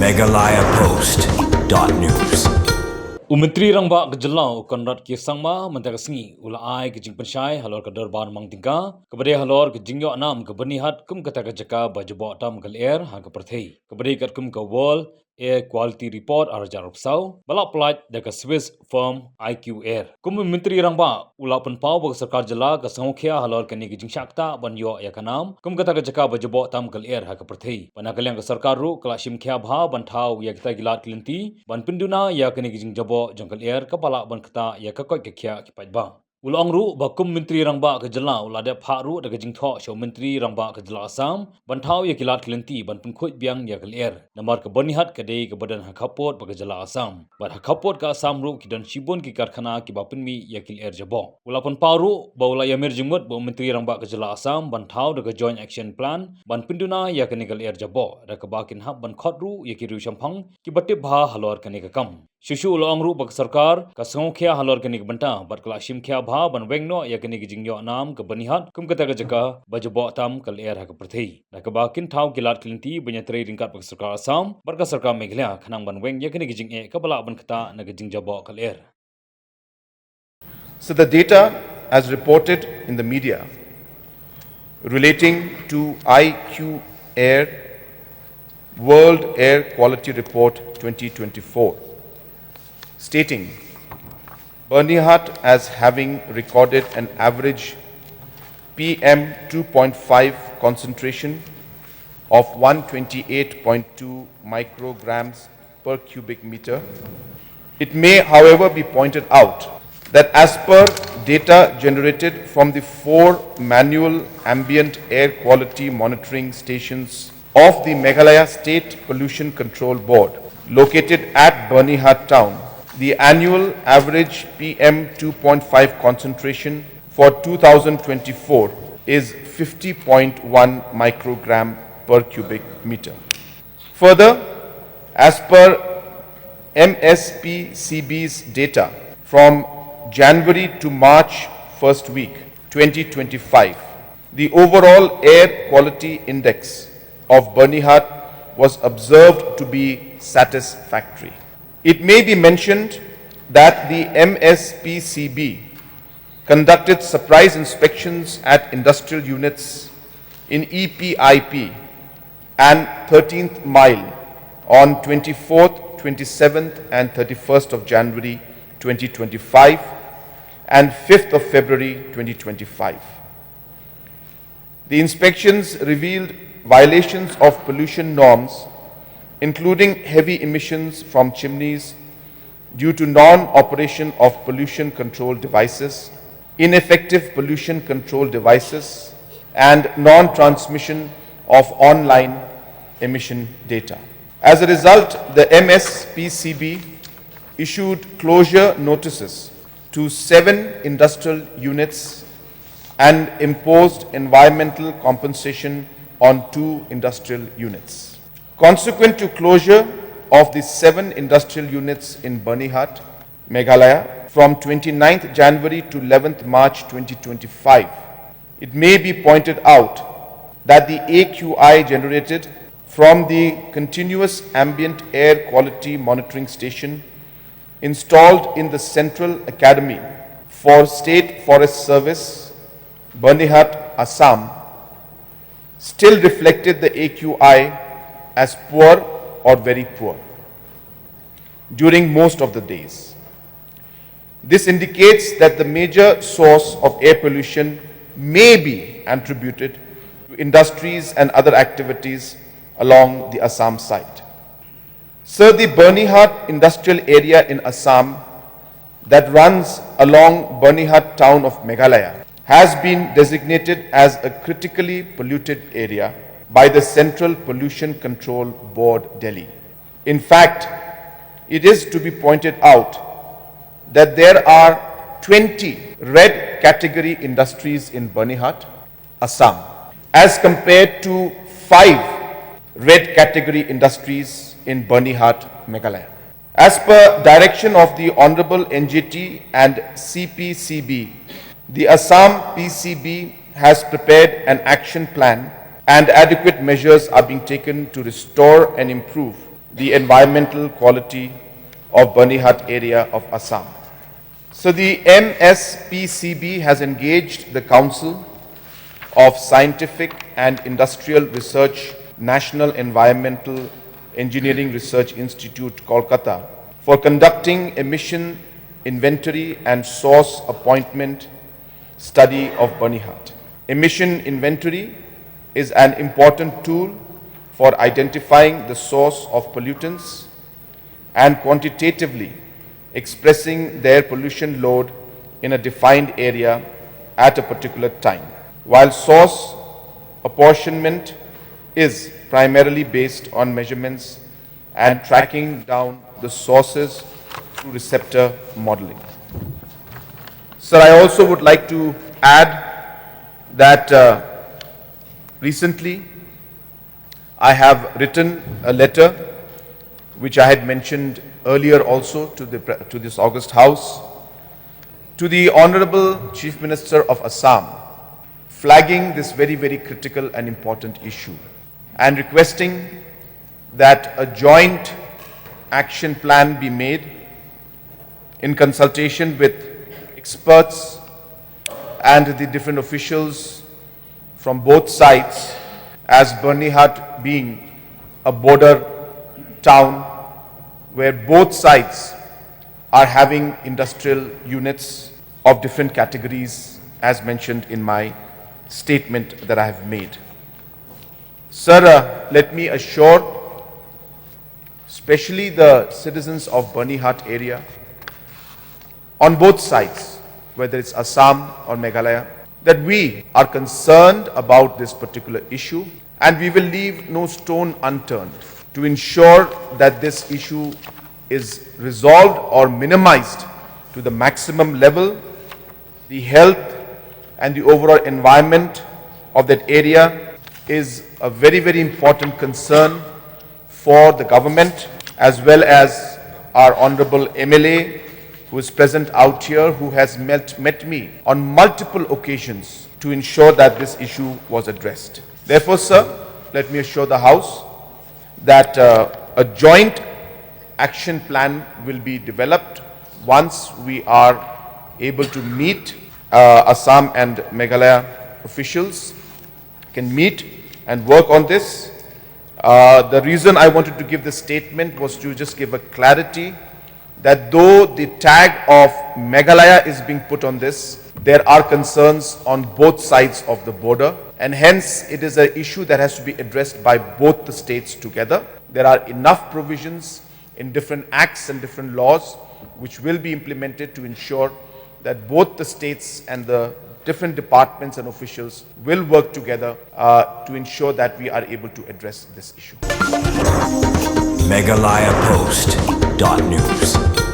MeghalayaPost.news. Umentri rangba kejelau konrad kisangma mentagasngi ulai kejing pensyai halor kederban mangtingka kebede halor kejingyo anam ke Byrnihat kum kata kejaka bajabo tam lyer ha ke perthei kebede kat kum ke World Air Quality Report arjar psau balak pelat deka Swiss firm IQ Air kum menteri rangba ulapan pau bag sarkar jela ke sangokya halor keni kejing syakta ban yo ya kanam kum kata kejaka bajabo tam lyer ha ke perthei panakalyang ke sarkar ru kelashim khya bha ban thau ya kita gilat kelinti ban pinduna ya keni kejing jaboh jangkal air kepala ban kata ya kakoi kekhya kipat ba ulong ru bakum menteri rangba ke jela ulade pha ru de kejing tho show menteri rangba ke jela Assam ban thau ya kilat kelinti ban pungkhoi biang ya kal air namar ke Byrnihat ke dei ke badan hakapot ba ke jela Assam ban hakapot ka Assam ru kidan shibun ki karkhana ki bapin mi ya kil air jaboh ulapan paru ba ula ya mir jingmut ba menteri rangba ke jela Assam ban thau de ke joint action plan ban pinduna ya ke nikal air jaboh da ke bakin hab ban khot ru ya ki ru shampang ki batte bha halor ke ni kam Shushu ulong ru bak sarkar ka sangokya halor ke nik banta bat kala shimkhya bha ban weng no ya ke nik jingyo nam ke Byrnihat kum kata ka jaka bajabo tam kal air ha ke perthei da ke bakin thau kilat klinti banya trei ringkat bak sarkar Assam barka sarkar Meghalaya khanang ban weng ya ke nik jing e ka bala ban kata na ke jing jabo kal air. So the data as reported in the media relating to IQ Air World Air Quality Report 2024 stating Byrnihat as having recorded an average PM 2.5 concentration of 128.2 micrograms per cubic meter. It may, however, be pointed out that as per data generated from the 4 manual ambient air quality monitoring stations of the Meghalaya State Pollution Control Board located at Byrnihat town, the annual average PM 2.5 concentration for 2024 is 50.1 microgram per cubic meter. Further, as per MSPCB's data from January to March first week 2025, the overall air quality index of Byrnihat was observed to be satisfactory. It may be mentioned that the MSPCB conducted surprise inspections at industrial units in EPIP and 13th mile on 24th, 27th and 31st of January 2025 and 5th of February 2025. The inspections revealed violations of pollution norms, including heavy emissions from chimneys due to non-operation of pollution control devices, ineffective pollution control devices, and non-transmission of online emission data. As a result, the MSPCB issued closure notices to 7 industrial units and imposed environmental compensation on 2 industrial units. Consequent to closure of the 7 industrial units in Byrnihat, Meghalaya, from 29th January to 11th March 2025, it may be pointed out that the AQI generated from the continuous ambient air quality monitoring station installed in the Central Academy for State Forest Service, Byrnihat, Assam, still reflected the AQI as poor or very poor during most of the days. This indicates that the major source of air pollution may be attributed to industries and other activities along the Assam side. So the Byrnihat industrial area in Assam that runs along Byrnihat town of Meghalaya has been designated as a critically polluted area by the Central Pollution Control Board, Delhi. In fact, it is to be pointed out that there are 20 red category industries in Byrnihat, Assam, as compared to 5 red category industries in Byrnihat, Meghalaya. As per direction of the Honorable NGT and CPCB, the Assam PCB has prepared an action plan and adequate measures are being taken to restore and improve the environmental quality of Byrnihat area of Assam. So the MSPCB has engaged the Council of Scientific and Industrial Research, National Environmental Engineering Research Institute, Kolkata, for conducting emission inventory and source appointment study of Byrnihat. Emission inventory is an important tool for identifying the source of pollutants and quantitatively expressing their pollution load in a defined area at a particular time. While source apportionment is primarily based on measurements and tracking down the sources through receptor modeling. Sir, I also would like to add that recently I have written a letter which I had mentioned earlier also to this August House, to the Honorable Chief Minister of Assam, flagging this very, very critical and important issue and requesting that a joint action plan be made in consultation with experts and the different officials from both sides, as Byrnihat being a border town where both sides are having industrial units of different categories, as mentioned in my statement that I have made. Sir, let me assure especially the citizens of Byrnihat area on both sides, whether it's Assam or Meghalaya, that we are concerned about this particular issue and we will leave no stone unturned to ensure that this issue is resolved or minimized to the maximum level. The health and the overall environment of that area is a very, very important concern for the government, as well as our Honorable MLA who is present out here, who has met me on multiple occasions to ensure that this issue was addressed. Therefore, sir, let me assure the House that a joint action plan will be developed once we are able to meet Assam and Meghalaya officials, can meet and work on this. The reason I wanted to give this statement was to just give a clarity that though the tag of Meghalaya is being put on this, there are concerns on both sides of the border, and hence it is an issue that has to be addressed by both the states together. There are enough provisions in different acts and different laws which will be implemented to ensure that both the states and the different departments and officials will work together to ensure that we are able to address this issue. MeghalayaPost.news